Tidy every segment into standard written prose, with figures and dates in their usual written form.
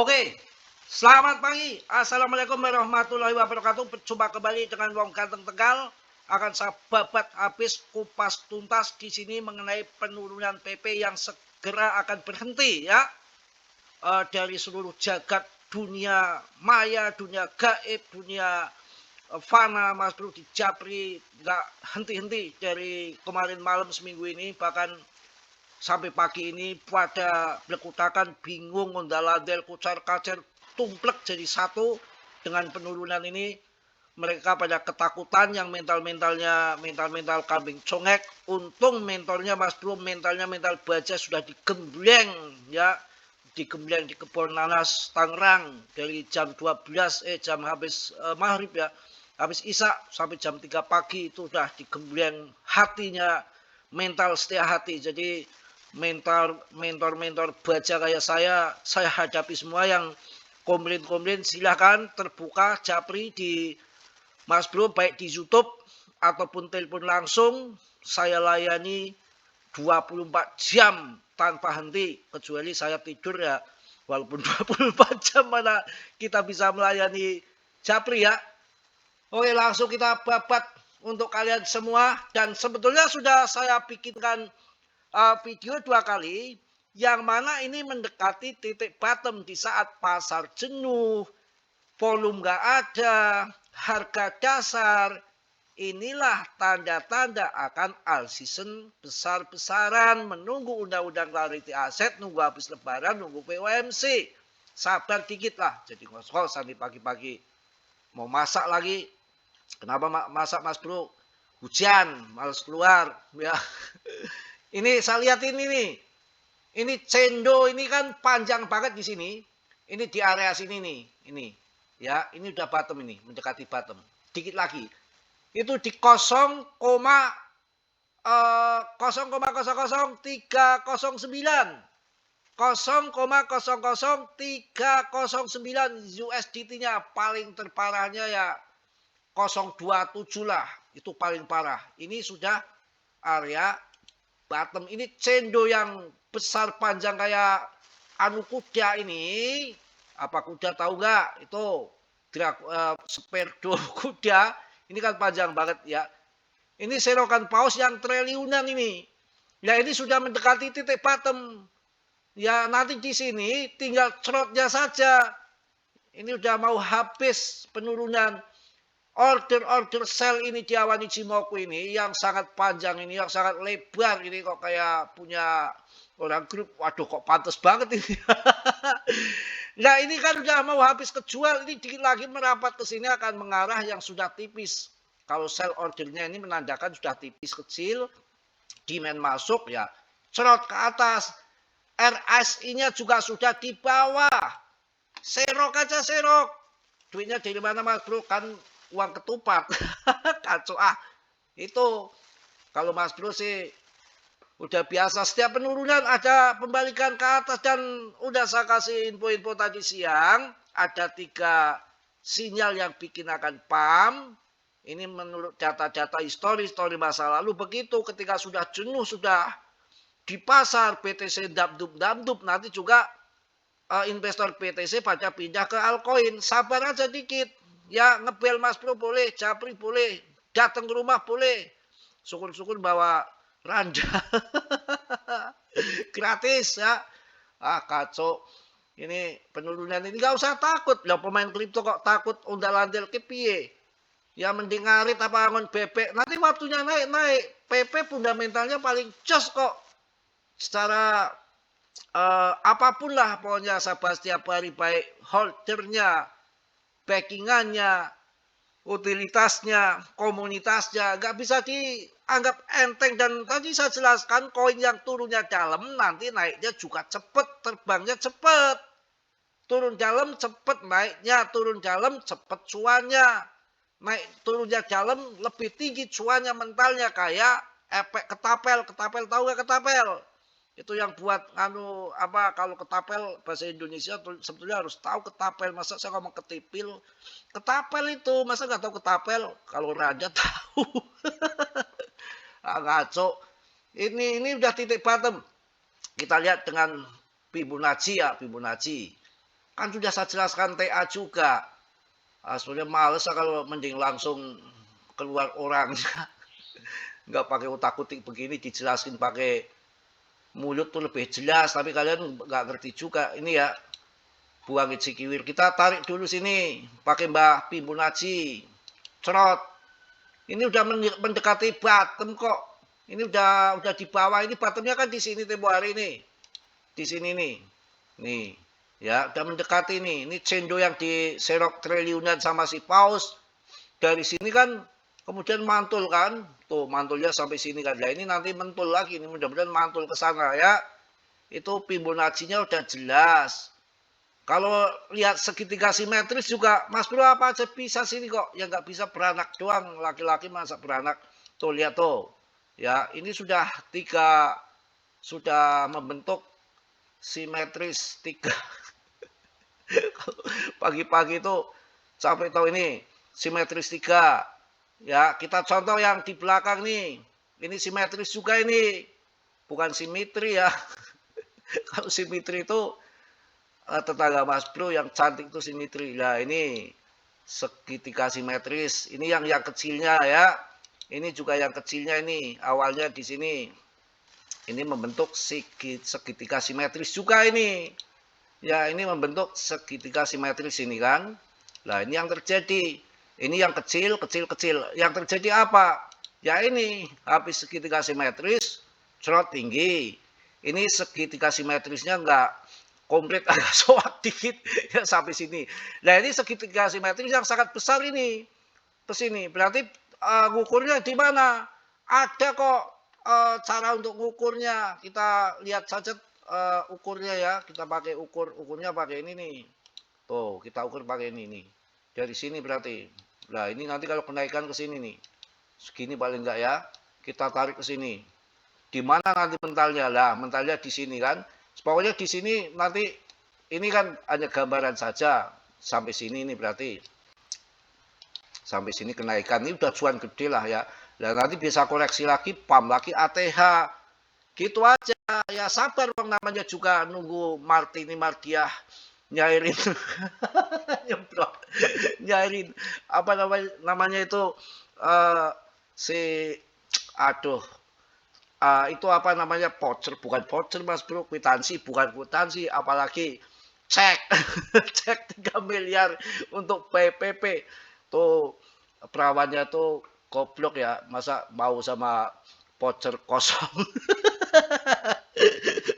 Oke, selamat pagi. Assalamualaikum warahmatullahi wabarakatuh. Berjumpa kembali dengan Wong Ganteng Tegal. Akan saya babat habis kupas tuntas di sini mengenai penurunan PP yang segera akan berhenti ya. Dari seluruh jagat dunia maya, dunia gaib, dunia fana, Mas Bro, di Japri nggak henti-henti dari kemarin malam seminggu ini, bahkan sampai pagi ini pada berkutakan bingung ondal-ondel kucar kacir tumplek jadi satu dengan penurunan ini. Mereka pada ketakutan, yang mental kambing congek. Untung mentornya Mas Bro, mental baja sudah digembleng ya, digembleng di kebun nanas Tangerang dari jam 12 jam habis maghrib ya, habis isya sampai jam 3 pagi itu sudah digembleng hatinya mental setia hati. Jadi mentor baja kayak saya hadapi semua. Yang komplain silahkan terbuka Japri di Mas Bro, baik di YouTube ataupun telepon langsung, saya layani 24 jam tanpa henti, kecuali saya tidur ya. Walaupun 24 jam mana kita bisa melayani Japri ya. Oke, langsung kita babat untuk kalian semua. Dan sebetulnya sudah saya bikinkan video 2 kali, yang mana ini mendekati titik bottom di saat pasar jenuh, volume nggak ada, harga dasar. Inilah tanda-tanda akan all season besar-besaran, menunggu undang-undang clarity aset, nunggu habis lebaran, nunggu POMC. Sabar dikit lah, jadi ngos-ngosan di pagi-pagi. Mau masak lagi, kenapa masak Mas Bro? Hujan, males keluar ya. Ini saya lihat ini nih. Ini cendo ini kan panjang banget di sini. Ini di area sini nih, ini. Ya, ini udah bottom ini, mendekati bottom. Dikit lagi. Itu di 0,00309. 0,00309 USDT-nya paling terparahnya ya 027 lah. Itu paling parah. Ini sudah area bottom. Ini cendo yang besar panjang kayak anu kuda ini. Apa kuda tahu nggak? Itu sperdo kuda. Ini kan panjang banget ya. Ini serokan paus yang triliunan ini. Ya ini sudah mendekati titik bottom. Ya nanti di sini tinggal cerotnya saja. Ini udah mau habis penurunan. Order sell ini di Awan Ichimoku ini yang sangat panjang ini, yang sangat lebar ini, kok kayak punya orang grup. Waduh, kok pantas banget ini. Nah ini kan udah mau habis kejual, ini dikit lagi merapat ke sini akan mengarah yang sudah tipis. Kalau sell ordernya ini menandakan sudah tipis kecil, demand masuk ya, cerot ke atas. RSI-nya juga sudah di bawah. Serok aja serok. Duitnya dari mana Mas Bro? Kan uang ketupat. Kacau Itu kalau Mas Bro sih udah biasa, setiap penurunan ada pembalikan ke atas. Dan udah saya kasih info-info tadi siang, ada 3 sinyal yang bikin akan pump. Ini menurut data-data histori masa lalu begitu. Ketika sudah jenuh, sudah di pasar PTC damdup, nanti juga investor PTC pada pindah ke altcoin. Sabar aja dikit. Ya ngebel Mas Bro boleh, Japri boleh, datang ke rumah boleh. Syukur-syukur bawa randa. Gratis ya. Kacau. Ini penurunan ini gak usah takut. Lah pemain kripto kok takut ondal-ondel ke piye? Ya mending ngarit apa angon bebek. Nanti waktunya naik. PP fundamentalnya paling jos kok. Secara apapun lah pokoknya saya bahas tiap hari, baik holdernya, backingannya, utilitasnya, komunitasnya, nggak bisa dianggap enteng. Dan tadi saya jelaskan, koin yang turunnya dalam nanti naiknya juga cepet, terbangnya cepet. Turun dalam cepet naiknya, turun dalam cepet cuannya. Naik turunnya dalam lebih tinggi cuannya mentalnya, kayak efek ketapel. Ketapel tahu nggak ketapel? Itu yang buat kalau ketapel bahasa Indonesia sebetulnya harus tahu ketapel. Masa saya ngomong ketipil? Ketapel itu masa nggak tahu ketapel? Kalau raja tahu. Ngaco. Ini udah titik bottom. Kita lihat dengan Fibonacci ya, Fibonacci. Kan sudah saya jelaskan TA juga. Sebenarnya males lah kalau mending langsung keluar orang. Nggak pakai utak-utik begini dijelasin pakai mulut tuh lebih jelas. Tapi kalian nggak ngerti juga. Ini ya, buangin si kiwir. Kita tarik dulu sini. Pakai Mbah Fibonacci. Cerot. Ini udah mendekati bottom kok. Ini udah di bawah. Ini bottomnya kan di sini tempo hari ini. Di sini nih. Nih. Ya, udah mendekati nih. Ini cendo yang diserok triliunan sama si Paus. Dari sini kan kemudian mantul kan. Tuh, mantulnya sampai sini kan. Nah, ini nanti mentul lagi. Ini mudah-mudahan mantul ke sana ya. Itu Fibonacci-nya udah jelas. Kalau lihat segitiga simetris juga, Mas Bro apa aja bisa sini kok. Yang nggak bisa beranak doang. Laki-laki masa beranak. Tuh, lihat tuh. Ya, ini sudah sudah membentuk simetris 3. Pagi-pagi itu sampai tahu ini simetris 3. Ya, kita contoh yang di belakang nih. Ini simetris juga ini. Bukan simetri ya. Kalau simetri itu tetangga Mas Bro yang cantik itu simetri. Nah, ini segitiga simetris. Ini yang kecilnya ya. Ini juga yang kecilnya ini. Awalnya di sini. Ini membentuk segitiga simetris juga ini. Ya, ini membentuk segitiga simetris ini kan. Nah, ini yang terjadi. Ini yang kecil, kecil, kecil. Yang terjadi apa? Ya ini, habis segitiga simetris, cerot tinggi. Ini segitiga simetrisnya enggak komplit, agak soak dikit ya sampai sini. Nah, ini segitiga simetris yang sangat besar ini. Ke sini. Berarti ngukurnya di mana? Ada kok cara untuk ngukurnya. Kita lihat saja ukurnya ya. Kita pakai ukurnya pakai ini nih. Tuh, kita ukur pakai ini nih. Dari sini berarti. Nah, ini nanti kalau kenaikan ke sini nih. Segini paling enggak ya. Kita tarik ke sini. Di mana nanti mentalnya? Lah, mentalnya di sini kan. Pokoknya di sini nanti ini kan hanya gambaran saja. Sampai sini nih berarti. Sampai sini kenaikan. Ini udah cuan gede lah ya. Dan nanti bisa koreksi lagi, PAM lagi, ATH. Gitu aja. Ya sabar bang, namanya juga nunggu Martini Mardiah nyairin. Nyairin. Apa namanya itu. Si aduh. Itu apa namanya, voucher, bukan voucher Mas Bro, kwitansi, bukan kwitansi, apalagi cek. Cek 3 miliar untuk PPP. Tuh perawannya tuh goblok ya, masa mau sama voucher kosong.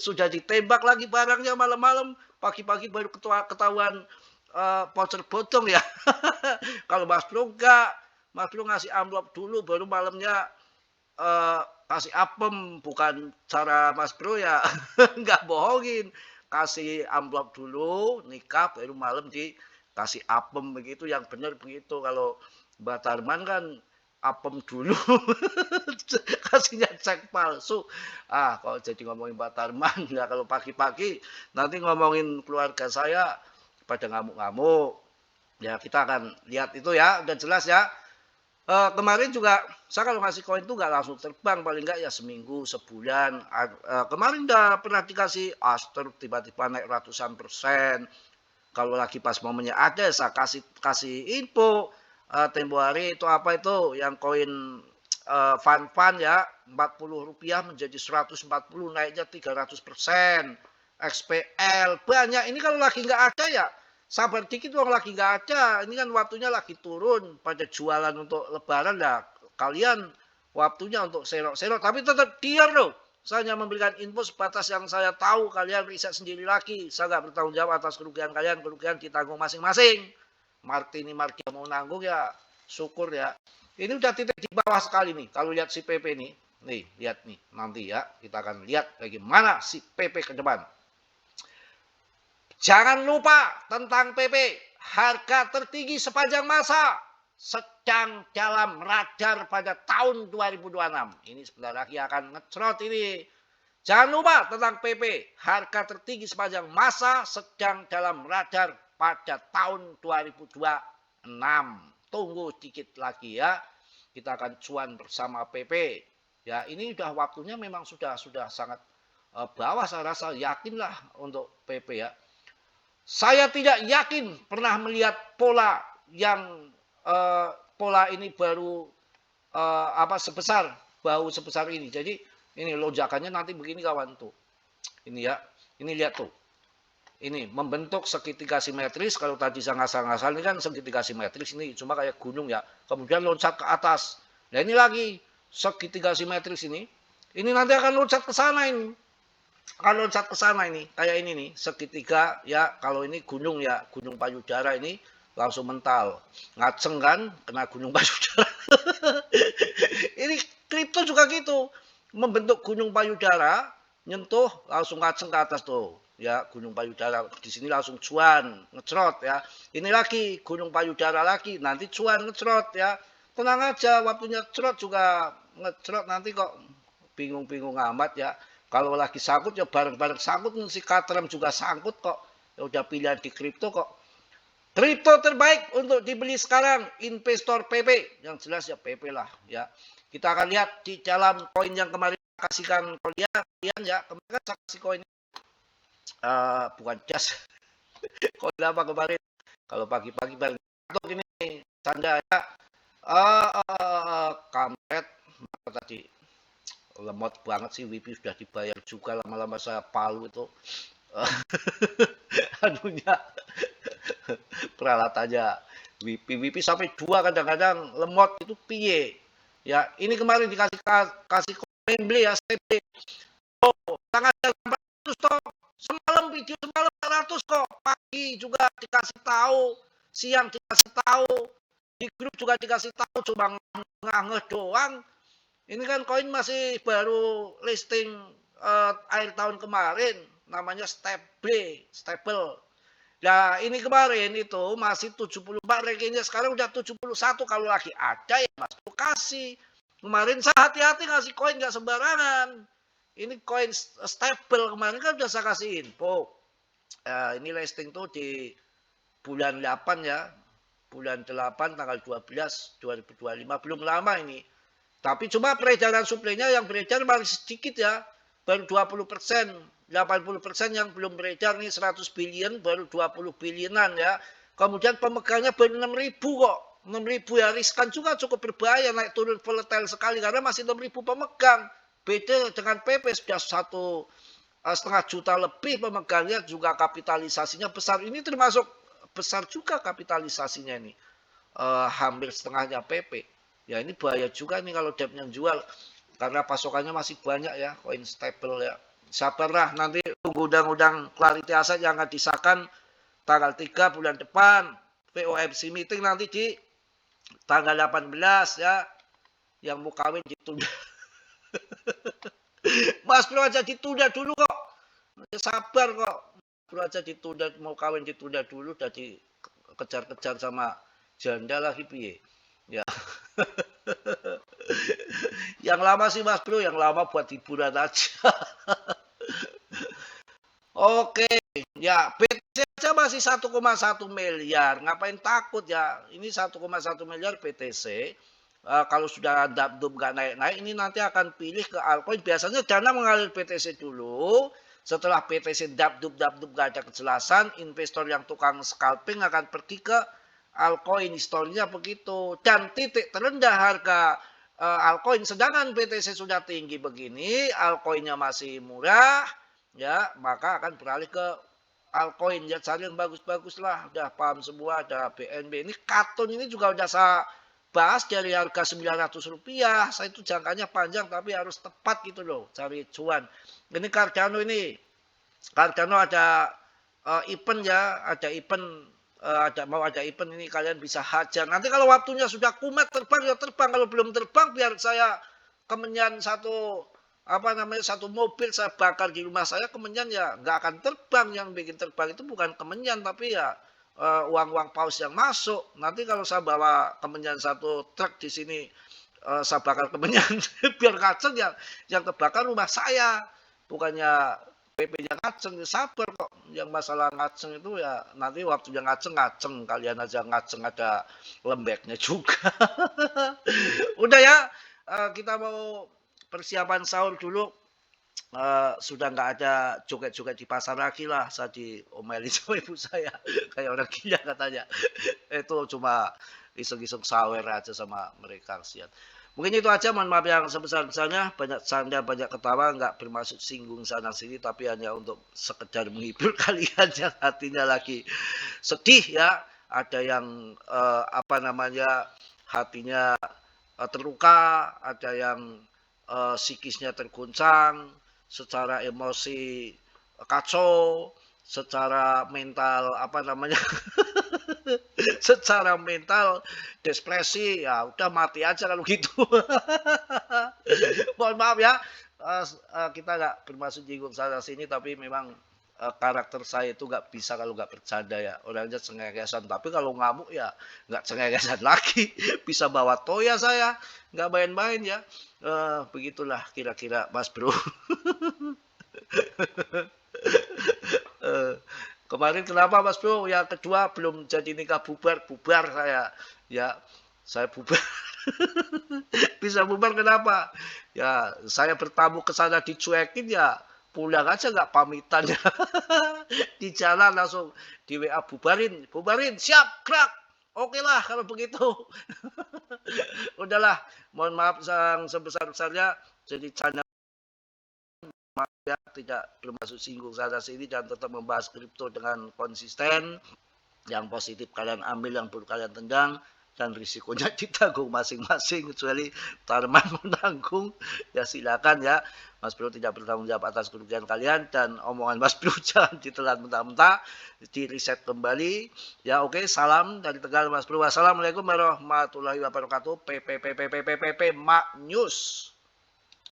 Sudah ditembak lagi barangnya malam-malam, pagi-pagi baru ketahuan voucher bodong ya. Kalau Mas Bro enggak, Mas Bro ngasih amplop dulu baru malamnya kasih apem, bukan cara Mas Bro ya. Enggak bohongin, kasih amplop dulu nikah baru malam dikasih apem, begitu yang benar begitu. Kalau Mbak Tarman kan apem dulu. Kasihnya cek palsu. Kalau jadi ngomongin Mbak Tarman ya, kalau pagi-pagi nanti ngomongin keluarga saya pada ngamuk-ngamuk ya. Kita akan lihat itu ya, udah jelas ya. Kemarin juga saya kalau ngasih koin itu nggak langsung terbang, paling nggak ya seminggu, sebulan. Kemarin udah pernah dikasih Aster, tiba-tiba naik ratusan persen. Kalau lagi pas momennya ada, saya kasih info. Tempo hari itu apa itu yang koin Fan ya, Rp40 menjadi 140, naiknya 300%. XPL banyak. Ini kalau lagi nggak ada ya sabar dikit, wong lagi nggak ada. Ini kan waktunya lagi turun pada jualan untuk lebaran lah. Kalian waktunya untuk serok-serok, tapi tetap diam loh. Saya hanya memberikan info sebatas yang saya tahu. Kalian riset sendiri lagi. Saya nggak bertanggung jawab atas kerugian kalian. Kerugian ditanggung masing-masing. Martini Mardia mau nanggung ya syukur ya. Ini udah titik di bawah sekali nih. Kalau lihat si PP nih. Nih, lihat nih. Nanti ya kita akan lihat bagaimana si PP ke depan. Jangan lupa tentang PP, harga tertinggi sepanjang masa sedang dalam radar pada tahun 2026. Ini sebentar lagi akan ngecrot ini. Jangan lupa tentang PP, harga tertinggi sepanjang masa sedang dalam radar pada tahun 2026. Tunggu dikit lagi ya. Kita akan cuan bersama PP. Ya, ini udah waktunya memang sudah sangat bawah, saya rasa yakinlah untuk PP ya. Saya tidak yakin pernah melihat pola yang pola ini baru sebesar bahu sebesar ini. Jadi ini lonjakannya nanti begini kawan tuh. Ini ya, ini lihat tuh. Ini membentuk segitiga simetris. Kalau tadi saya ngasal-ngasal ini kan segitiga simetris, ini cuma kayak gunung ya. Kemudian loncat ke atas. Nah ini lagi segitiga simetris ini. Ini nanti akan loncat ke sana ini. Akan loncat ke sana ini. Kayak ini nih, segitiga ya. Kalau ini gunung ya, gunung payudara ini langsung mental. Ngaceng kan, kena gunung payudara. Ini kripto juga gitu. Membentuk gunung payudara, nyentuh langsung ngaceng ke atas tuh. Ya, gunung payudara di sini langsung cuan, ngecrot ya. Ini lagi gunung payudara lagi, nanti cuan ngecrot ya. Tenang aja, waktunya cerot juga ngecrot nanti kok bingung-bingung amat ya. Kalau lagi sangkut ya bareng-bareng sangkut, si Katrem juga sangkut kok. Ya udah pilihan di kripto kok. Kripto terbaik untuk dibeli sekarang, investor PP. Yang jelas ya PP lah ya. Kita akan lihat di dalam koin yang kemarin kasihkan kalian ya. Kemarin saya kasih koin bukan jas. Koin apa kemarin? Kalau pagi-pagi balik ini tanda ya. Kampret tadi lemot banget sih, WP sudah dibayar juga, lama-lama saya palu itu anunya peralatannya WP sampai 2 kadang-kadang lemot itu piye ya. Ini kemarin kasih komen beli ya, saya beli tanggal 400 toh, semalam video semalam 400 kok, pagi juga dikasih tahu, siang dikasih tahu, di grup juga dikasih tahu, cuma ngangeh doang. Ini kan koin masih baru listing akhir tahun kemarin, namanya stable. Nah ini kemarin itu masih 74 rankingnya, sekarang udah 71. Kalau lagi ada ya mas kasih. Kemarin saya hati-hati ngasih koin nggak sembarangan. Ini koin stable kemarin kan udah saya kasih info. Ini listing tuh di bulan 8 ya, bulan 8 tanggal 12 2025, belum lama ini. Tapi cuma peredaran suplainya yang beredar masih sedikit ya, baru 20%, 80% yang belum beredar nih 100 billion, baru 20 billionan ya. Kemudian pemegangnya baru 6.000 kok. 6.000 ya, riskan juga, cukup berbahaya, naik turun volatile sekali karena masih 6.000 pemegang. Beda dengan PP sudah 1,5 juta lebih pemegangnya, juga kapitalisasinya besar. Ini termasuk besar juga kapitalisasinya ini. Hampir setengahnya PP. Ya ini bahaya juga nih kalau debt yang jual, karena pasokannya masih banyak ya, koin stable ya. Sabarlah, nanti tunggu undang-undang clarity aset yang akan disahkan tanggal 3 bulan depan. FOMC meeting nanti di tanggal 18 ya. Yang mau kawin ditunda. Mas bro aja ditunda dulu kok. Sabar kok. Bro aja ditunda, mau kawin ditunda dulu, udah dikejar-kejar sama janda lagi piye. Ya. Yang lama sih mas bro, yang lama buat hiburan aja. Oke, ya PTC aja masih 1,1 miliar. Ngapain takut ya? Ini 1,1 miliar PTC. Kalau sudah dapdum nggak naik-naik, ini nanti akan pilih ke altcoin. Biasanya dana mengalir PTC dulu. Setelah PTC dapdum nggak ada kejelasan, investor yang tukang scalping akan pergi ke altcoin. Historinya begitu. Dan titik terendah harga altcoin, sedangkan BTC sudah tinggi begini, altcoinnya masih murah, ya maka akan beralih ke altcoin. Ya cari yang bagus-bagus lah, udah paham semua. Ada BNB, ini Katon ini juga udah saya bahas dari harga Rp900. Saya itu jangkanya panjang tapi harus tepat gitu loh, cari cuan. Ini Cardano ada event ya, ada event, mau ada event ini, kalian bisa hajar. Nanti kalau waktunya sudah kumat terbang ya terbang, kalau belum terbang biar saya kemenyan satu mobil saya bakar di rumah saya, kemenyan ya nggak akan terbang. Yang bikin terbang itu bukan kemenyan tapi ya uang-uang paus yang masuk. Nanti kalau saya bawa kemenyan satu truk di sini, saya bakar kemenyan biar ngaceng ya, yang terbakar rumah saya, bukannya PP-nya ngaceng. Sabar kok, yang masalah ngaceng itu ya nanti waktu yang ngaceng, kalian aja ngaceng ada lembeknya juga. Udah ya, kita mau persiapan sahur dulu. sudah nggak ada joget-joget di pasar lagi lah, saya diomelin sama ibu saya, kayak orang gila katanya. Itu cuma iseng-iseng sawer aja sama mereka, kasihan. Mungkin itu aja, mohon maaf yang sebesar-besarnya, banyak canda, banyak ketawa, nggak bermaksud singgung sana sini, tapi hanya untuk sekedar menghibur kalian yang hatinya lagi sedih ya, ada yang apa namanya hatinya terluka, ada yang psikisnya terguncang, secara emosi kacau, secara mental apa namanya secara mental depresi, ya udah mati aja kalau gitu. Mohon maaf ya, kita nggak bermaksud jinggung sana sini, tapi memang karakter saya itu nggak bisa kalau nggak bercanda ya. Orangnya cengengesan, tapi kalau ngamuk ya nggak cengengesan lagi. Bisa bawa toya saya, nggak main-main ya. Begitulah kira-kira Mas Bro. Eh, Kemarin kenapa Mas Bro? Yang kedua belum jadi nikah bubar saya. Ya, saya bubar. Bisa bubar kenapa? Ya, saya bertamu ke sana dicuekin ya, pulang aja nggak pamitan ya. Di jalan langsung di WA bubarin, bubarin, siap, krak. Oke lah kalau begitu. Udahlah, mohon maaf yang sebesar-besarnya. Jadi canda ya, tidak bermaksud singgung sana sini dan tetap membahas kripto dengan konsisten. Yang positif kalian ambil, yang buruk kalian tendang, dan risikonya ditanggung masing-masing, kecuali Tarman menanggung, ya silakan ya. Mas Bro tidak bertanggung jawab atas kerugian kalian, dan omongan Mas Bro jangan ditelan mentah-mentah, di riset kembali. Ya oke, salam dari Tegal Mas Bro. Wassalamualaikum warahmatullahi wabarakatuh. PPPPPPPP Mak News.